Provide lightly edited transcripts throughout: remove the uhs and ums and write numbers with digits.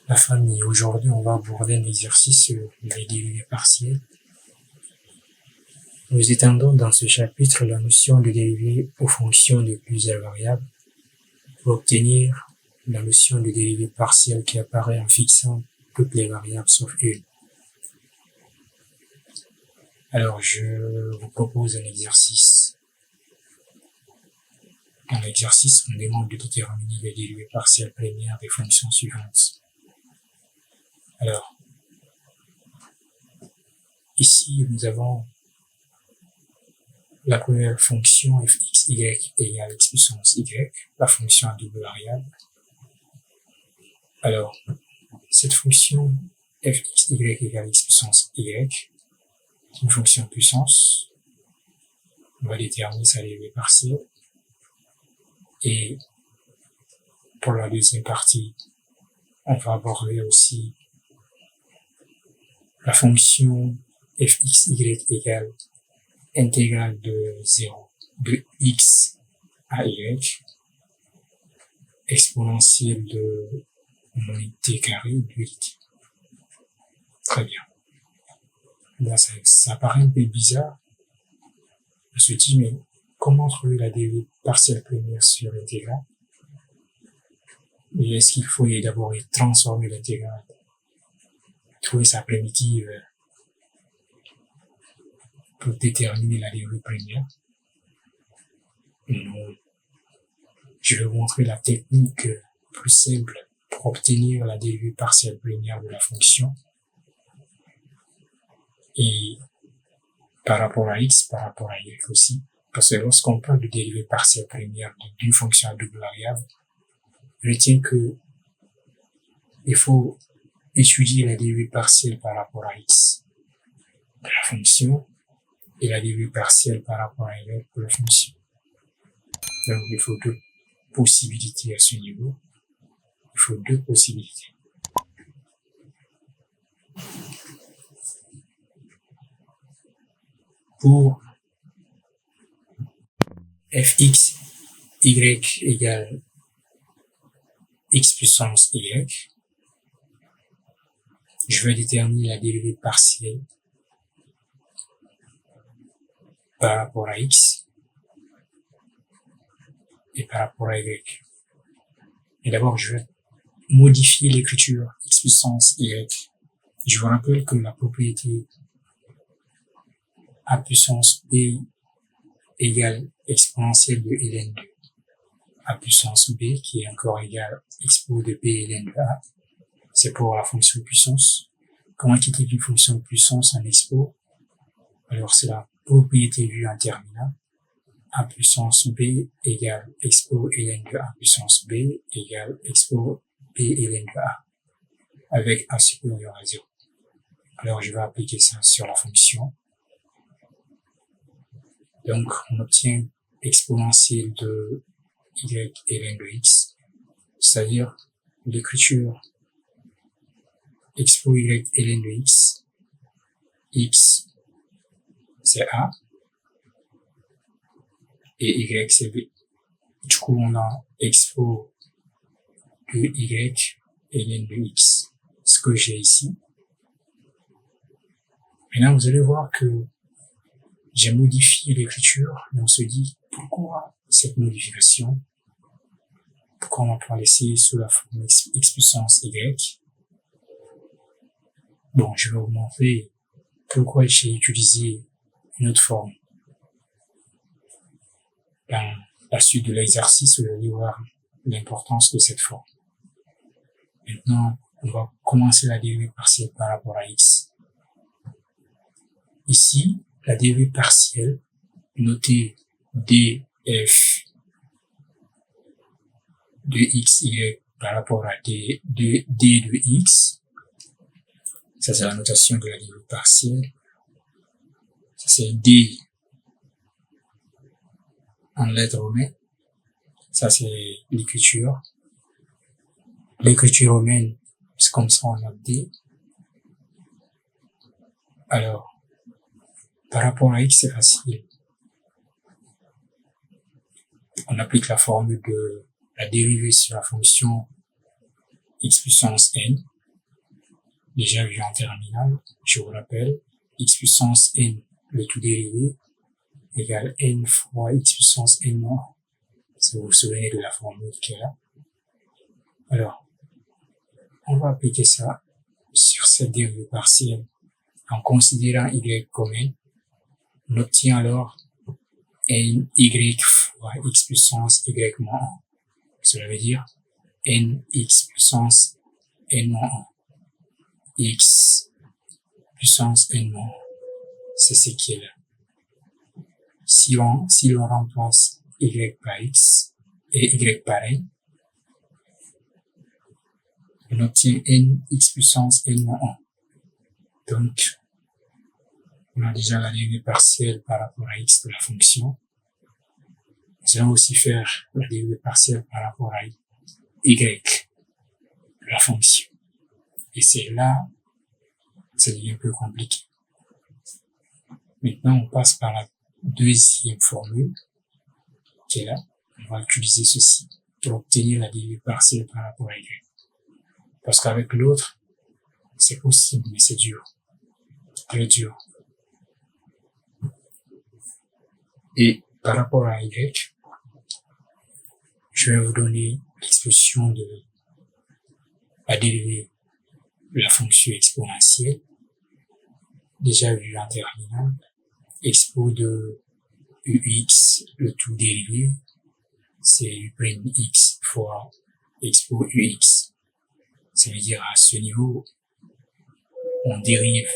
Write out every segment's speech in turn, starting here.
La famille, aujourd'hui on va aborder un exercice sur les dérivés partiels. Nous étendons dans ce chapitre la notion de dérivés aux fonctions de plusieurs variables pour obtenir la notion de dérivés partiels qui apparaît en fixant toutes les variables sauf une. Alors je vous propose un exercice. Dans l'exercice, on demande de déterminer les dérivés partiels primaires des fonctions suivantes. Alors, ici, nous avons la première fonction fxy égale x puissance y, la fonction à double variable. Alors, cette fonction fxy égale x puissance y est une fonction puissance. On va déterminer sa dérivée partielle. Et pour la deuxième partie, on va aborder aussi la fonction fxy égale intégrale de 0 de x à y exponentielle de moins t carré de 8. Très bien. Là, ça paraît un peu bizarre. On se dit, mais comment trouver la dérivée partielle primaire sur l'intégrale? Et est-ce qu'il faut d'abord transformer l'intégrale, trouver sa primitive pour déterminer la dérivée primaire? Non. Je vais vous montrer la technique plus simple pour obtenir la dérivée partielle primaire de la fonction. Et par rapport à x, par rapport à y aussi. Parce que lorsqu'on parle de dérivée partielle primaire d'une fonction à double variable, retiens que il faut étudier la dérivée partielle par rapport à x de la fonction et la dérivée partielle par rapport à y de la fonction. Donc, il faut deux possibilités à ce niveau. Il faut deux possibilités. Pour fx y égale x puissance y, je vais déterminer la dérivée partielle par rapport à x et par rapport à y. Et d'abord, je vais modifier l'écriture x puissance y. Je vous rappelle que la propriété a puissance b égale exponentielle de ln de a puissance b qui est encore égale expo de b ln de a. C'est pour la fonction puissance. Comment quitter une fonction de puissance en expo? Alors c'est la propriété vue en terminale. A puissance b égale expo ln de a puissance b égale expo b ln de a avec a supérieur à 0. Alors je vais appliquer ça sur la fonction. Donc on obtient exponentielle de y ln de x, c'est-à-dire l'écriture expo y ln de x c'est a et y c'est b. Du coup on a expo de y ln de x, ce que j'ai ici. Maintenant vous allez voir que j'ai modifié l'écriture, mais on se dit pourquoi cette modification? Pourquoi on va pas laisser sous la forme x puissance y? Bon, je vais vous montrer pourquoi j'ai utilisé une autre forme. Dans la suite de l'exercice, vous allez voir l'importance de cette forme. Maintenant, on va commencer la dérivée partielle par rapport à x. Ici, la dérivée partielle, notée df de x, y par rapport à d de x. Ça, c'est la notation de la dérivée partielle. Ça, c'est d en lettres romaines. Ça, c'est l'écriture. L'écriture romaine, c'est comme ça, on a d. Alors, par rapport à x, c'est facile. On applique la formule de la dérivée sur la fonction x puissance n. déjà vu en terminale, je vous rappelle, x puissance n, le tout dérivé, égale n fois x puissance n moins 1. Si vous vous souvenez de la formule qui est là. Alors, on va appliquer ça sur cette dérivée partielle. En considérant y comme n, on obtient alors n y fois x puissance y moins 1. Cela veut dire n x puissance n moins 1. X puissance n moins 1. C'est ce qui est là. Si l'on remplace y par x et y par n, on obtient n x puissance n moins 1. Donc, on a déjà la dérivée partielle par rapport à x de la fonction. Nous allons aussi faire la dérivée partielle par rapport à y de la fonction. Et c'est là, ça devient un peu compliqué. Maintenant, on passe par la deuxième formule qui est là. On va utiliser ceci pour obtenir la dérivée partielle par rapport à y. Parce qu'avec l'autre, c'est possible, mais c'est dur. Très dur. Et par rapport à y, je vais vous donner l'expression de la dérivée de la fonction exponentielle, déjà vue en terminale, expo de ux, le tout dérivé, c'est u'x fois expo ux. Ça veut dire à ce niveau, on dérive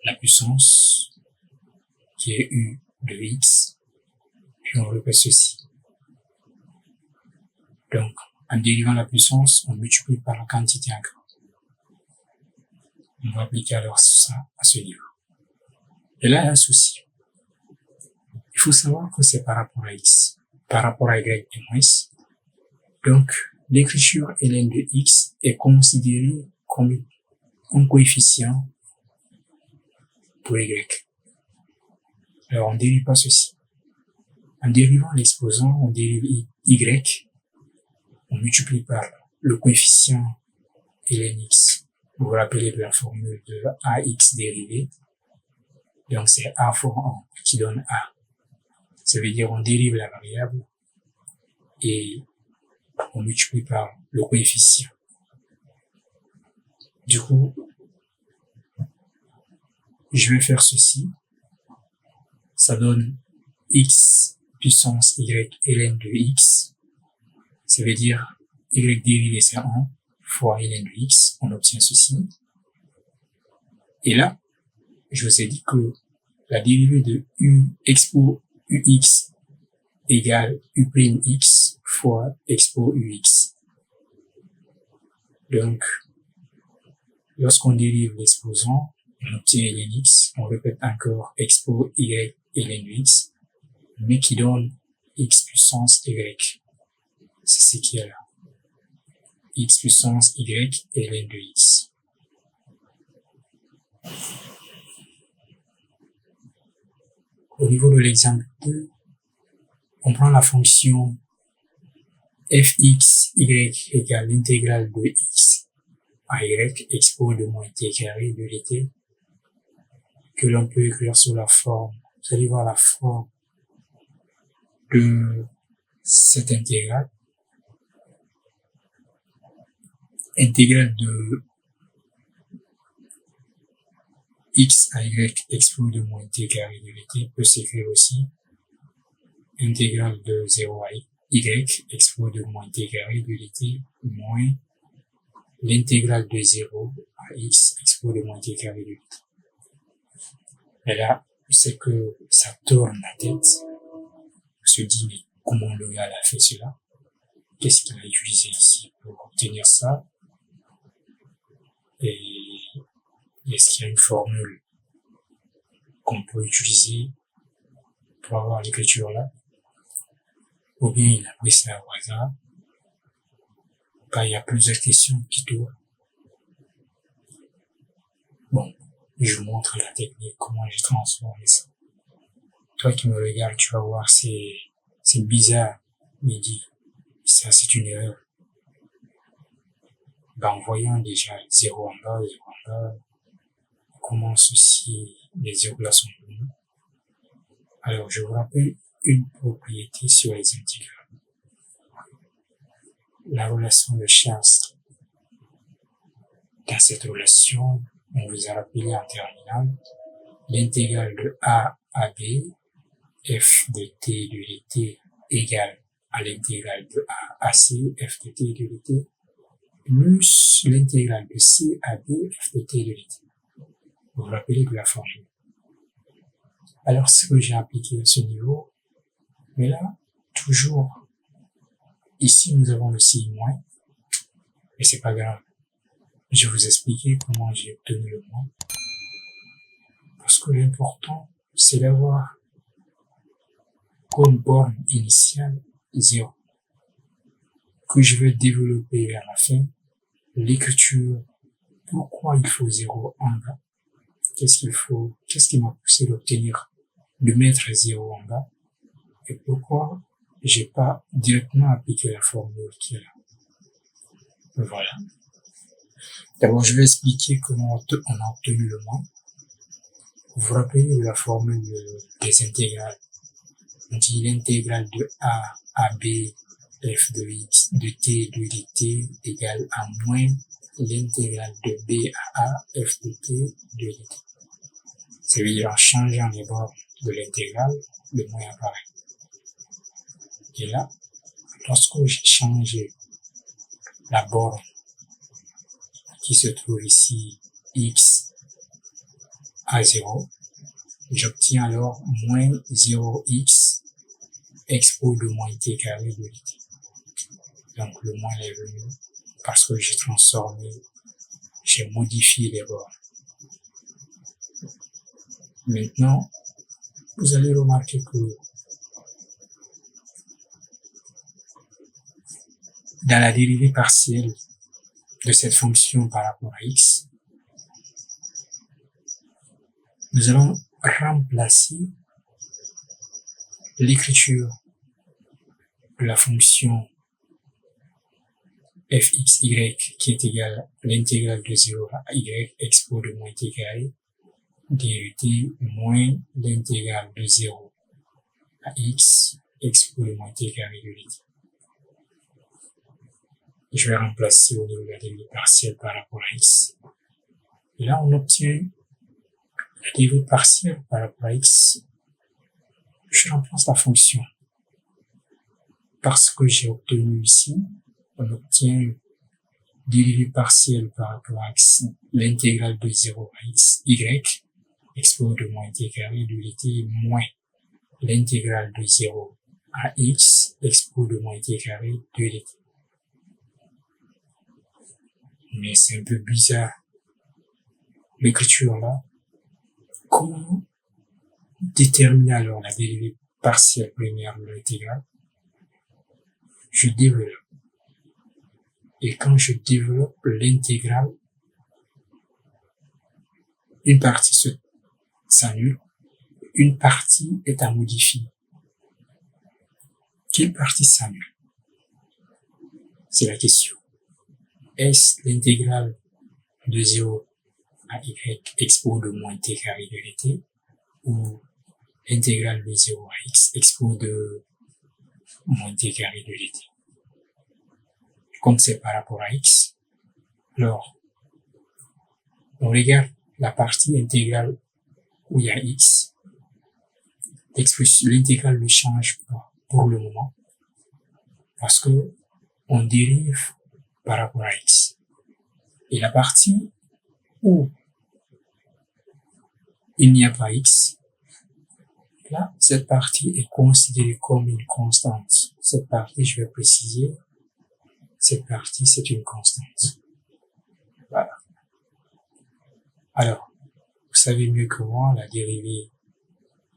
la puissance qui est u de x, puis on répète ceci. Donc, en dérivant la puissance, on multiplie par la quantité en gras. On va appliquer alors ça à ce niveau. Et là, il y a un souci. Il faut savoir que c'est par rapport à x, par rapport à y du moins. Donc, l'écriture ln de x est considérée comme un coefficient pour y. Alors, on ne dérive pas ceci. En dérivant l'exposant, on dérive y, on multiplie par le coefficient ln x. Vous vous rappelez de la formule de ax dérivé. Donc, c'est a fois 1 qui donne a. Ça veut dire on dérive la variable et on multiplie par le coefficient. Du coup, je vais faire ceci. Ça donne x puissance y ln de x. Ça veut dire y dérivé c'est 1 fois ln de x. On obtient ceci. Et là, je vous ai dit que la dérivée de u expo ux égale u'x fois expo ux. Donc, lorsqu'on dérive l'exposant, on obtient ln x, on répète encore expo y ln de x, mais qui donne x puissance y. C'est ce qui est là. X puissance y ln de x. Au niveau de l'exemple 2, on prend la fonction fx y égale l'intégrale de x à y expo de moins t carré de dt, que l'on peut écrire sous la forme, vous allez voir la forme de cette intégrale. Intégrale de x à y expo de moins t carré de dt peut s'écrire aussi intégrale de 0 à y expo de moins t carré de dt moins l'intégrale de 0 à x expo de moins t carré de dt. Et là, c'est que ça tourne la tête. On se dit, mais comment le gars a fait cela? Qu'est-ce qu'il a utilisé ici pour obtenir ça? Et est-ce qu'il y a une formule qu'on peut utiliser pour avoir l'écriture là? Ou bien il a pris ça au hasard? Il y a plusieurs questions qui tournent. Bon, je vous montre la technique, comment j'ai transformé ça. Toi qui me regardes, tu vas voir, c'est bizarre, mais dis, ça c'est une erreur. En voyant déjà 0 en bas, 0 en pas comment ceci, les zéros là sont venus. Alors, je vous rappelle une propriété sur les intégrales. La relation de Chastre. Dans cette relation, on vous a rappelé en terminale, l'intégrale de A à B, f de t de dt égale à l'intégrale de A à C, f de t de dt, plus l'intégrale de C à B, f de t de dt. Vous vous rappelez de la formule. Alors, ce que j'ai appliqué à ce niveau, mais là, toujours, ici, nous avons le ci moins, mais c'est pas grave. Je vais vous expliquer comment j'ai obtenu le moins. Parce que l'important, c'est d'avoir comme borne initiale 0, que je vais développer vers la fin. L'écriture, pourquoi il faut 0 en bas, qu'est-ce qui m'a poussé d'obtenir, de mettre 0 en bas, et pourquoi j'ai pas directement appliqué la formule qui est là. Voilà. D'abord, je vais expliquer comment on a obtenu le moins. Vous vous rappelez de la formule des intégrales. On dit l'intégrale de A à B, f de x, de t de dt égale à moins l'intégrale de B à A, f de t de dt. Ça veut dire en changeant les bords de l'intégrale, le moins apparaît. Et là, lorsque j'ai changé la borne qui se trouve ici, x à 0, j'obtiens alors moins 0x expo de moins t carré de dt. Donc le moins est venu parce que j'ai transformé, j'ai modifié les bords. Maintenant, vous allez remarquer que dans la dérivée partielle de cette fonction par rapport à x, nous allons remplacer l'écriture de la fonction fxy qui est égale à l'intégrale de 0 à y expo de moins t carré dt moins l'intégrale de 0 à x expo de moins t carré de dt. Je vais remplacer au niveau de la dérivée partielle par rapport à x. Et là, on obtient la dérivée partielle par rapport à x. Je remplace la fonction. Parce que j'ai obtenu ici, on obtient dérivée partielle par rapport à x, l'intégrale de 0 à x, y, expo de moins t carré de dt moins l'intégrale de 0 à x, expo de moins t carré de dt. Mais c'est un peu bizarre. L'écriture là, comment déterminer alors la dérivée partielle première de l'intégrale? Je développe. Et quand je développe l'intégrale, une partie s'annule, une partie est à modifier. Quelle partie s'annule? C'est la question. Est-ce l'intégrale de 0 à y expo de moins t carré de dt ou l'intégrale de 0 à x expo de moins t carré de dt? Comme c'est par rapport à x, alors on regarde la partie intégrale où il y a x. L'intégrale ne change pas pour le moment parce que on dérive par rapport à x. Et la partie où il n'y a pas x, là, cette partie est considérée comme une constante. Cette partie, je vais préciser, cette partie, c'est une constante. Voilà. Alors, vous savez mieux que moi, la dérivée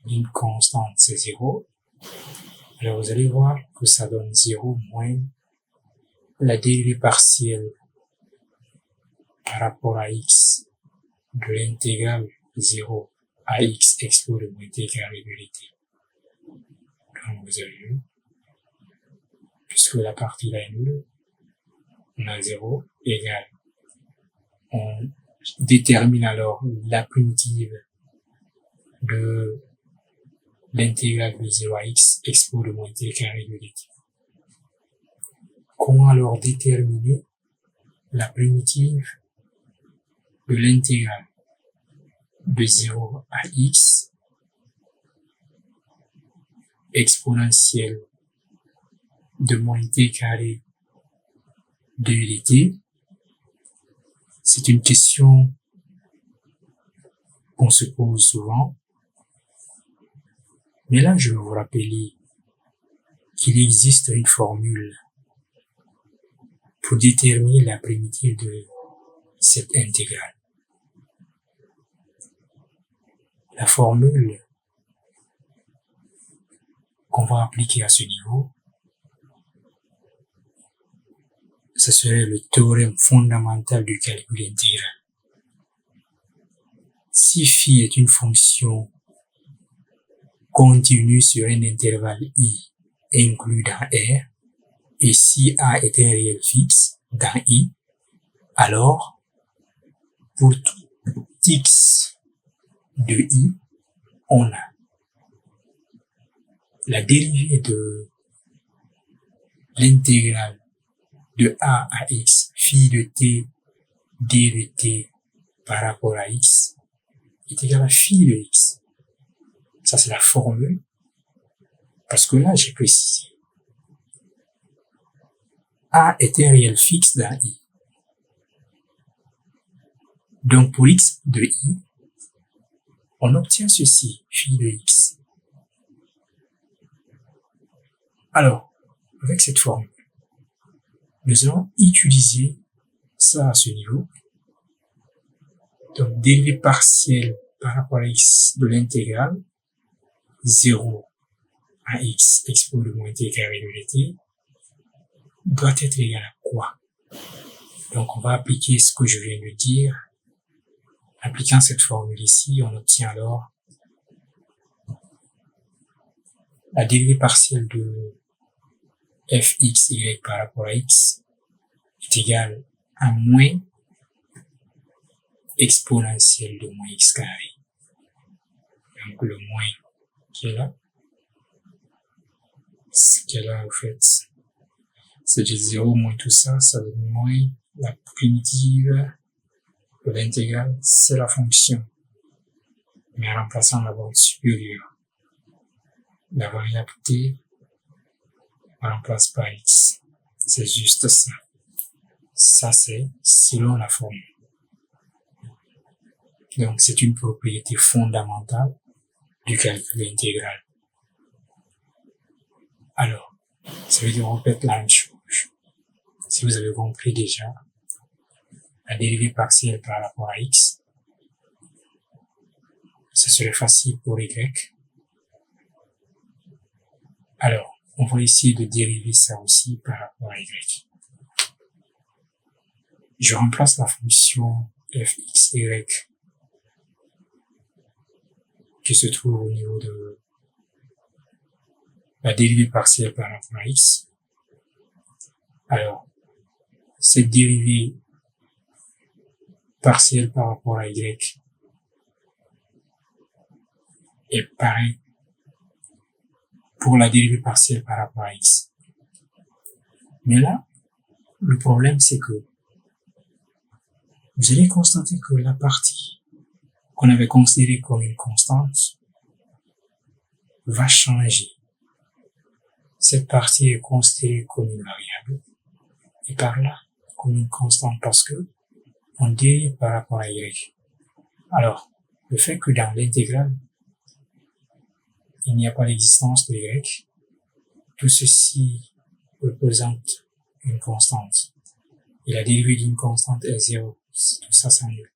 d'une constante, c'est 0. Alors, vous allez voir que ça donne 0 moins la dérivée partielle par rapport à x de l'intégrale 0 à x expo de moins t carré de dt. Comme vous avez vu, puisque la partie là est nulle, on a 0 égale, on détermine alors la primitive de l'intégrale de 0 à x expo de moins t carré de dt. Comment alors déterminer la primitive de l'intégrale de 0 à x exponentielle de moins t carré de dt? C'est une question qu'on se pose souvent. Mais là, je vais vous rappeler qu'il existe une formule pour déterminer la primitive de cette intégrale. La formule qu'on va appliquer à ce niveau, ce serait le théorème fondamental du calcul intégral. Si phi est une fonction continue sur un intervalle i inclus dans R, et si a est un réel fixe dans i, alors pour tout x de i, on a la dérivée de l'intégrale de a à x phi de t d de t par rapport à x est égal à phi de x. Ça, c'est la formule, parce que là, j'ai précisé. A est un réel fixe dans i. Donc, pour x de i, on obtient ceci, phi de x. Alors, avec cette formule, nous allons utiliser ça à ce niveau. Donc, dérivée partielle par rapport à x de l'intégrale 0 à x expo de moins t carré de dt doit être égal à quoi? Donc, on va appliquer ce que je viens de dire. Appliquant cette formule ici, on obtient alors la dérivée partielle de fxy par rapport à x est égale à moins exponentielle de moins x carré. Donc, le moins qui est là, ce qui est là, en fait, c'est du 0 moins tout ça, ça donne moins la primitive de l'intégrale, c'est la fonction. Mais en remplaçant la bande supérieure, la variable t, on remplace par x. C'est juste ça. Ça, c'est selon la formule. Donc, c'est une propriété fondamentale du calcul intégral. Alors, ça veut dire on répète la même chose. Si vous avez compris déjà, la dérivée partielle par rapport à x, ce serait facile pour y. Alors, on va essayer de dériver ça aussi par rapport à y. Je remplace la fonction fxy qui se trouve au niveau de la dérivée partielle par rapport à x. Alors, cette dérivée partielle par rapport à y est pareil pour la dérivée partielle par rapport à x. Mais là, le problème, c'est que vous allez constater que la partie qu'on avait considérée comme une constante va changer. Cette partie est considérée comme une variable et par là comme une constante parce que on dérive par rapport à y. Alors, le fait que dans l'intégrale, il n'y a pas l'existence de y, tout ceci représente une constante. Et la dérivée d'une constante est 0. Tout ça s'annule.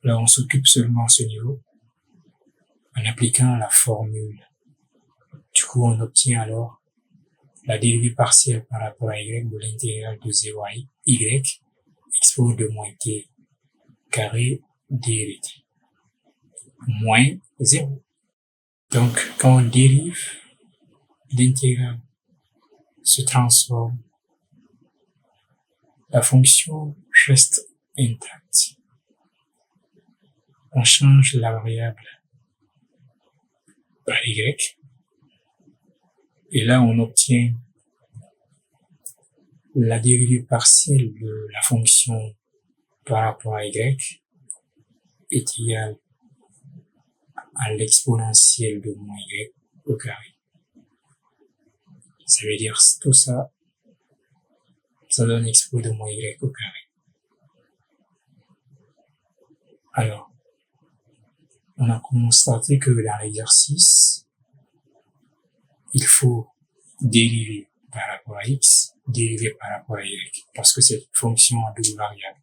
Là, on s'occupe seulement à ce niveau en appliquant la formule. Du coup, on obtient alors la dérivée partielle par rapport à y de l'intégrale de 0 à y expo de moins t carré dt. Moins 0. Donc, quand on dérive, l'intégrale se transforme. La fonction reste intacte. On change la variable par y, et là on obtient la dérivée partielle de la fonction par rapport à y est égale à l'exponentielle de moins y au carré. Ça veut dire tout ça, ça donne expo de moins y au carré. Alors, on a constaté que dans l'exercice, il faut dériver par rapport à x, dériver par rapport à y, parce que cette fonction a deux variables.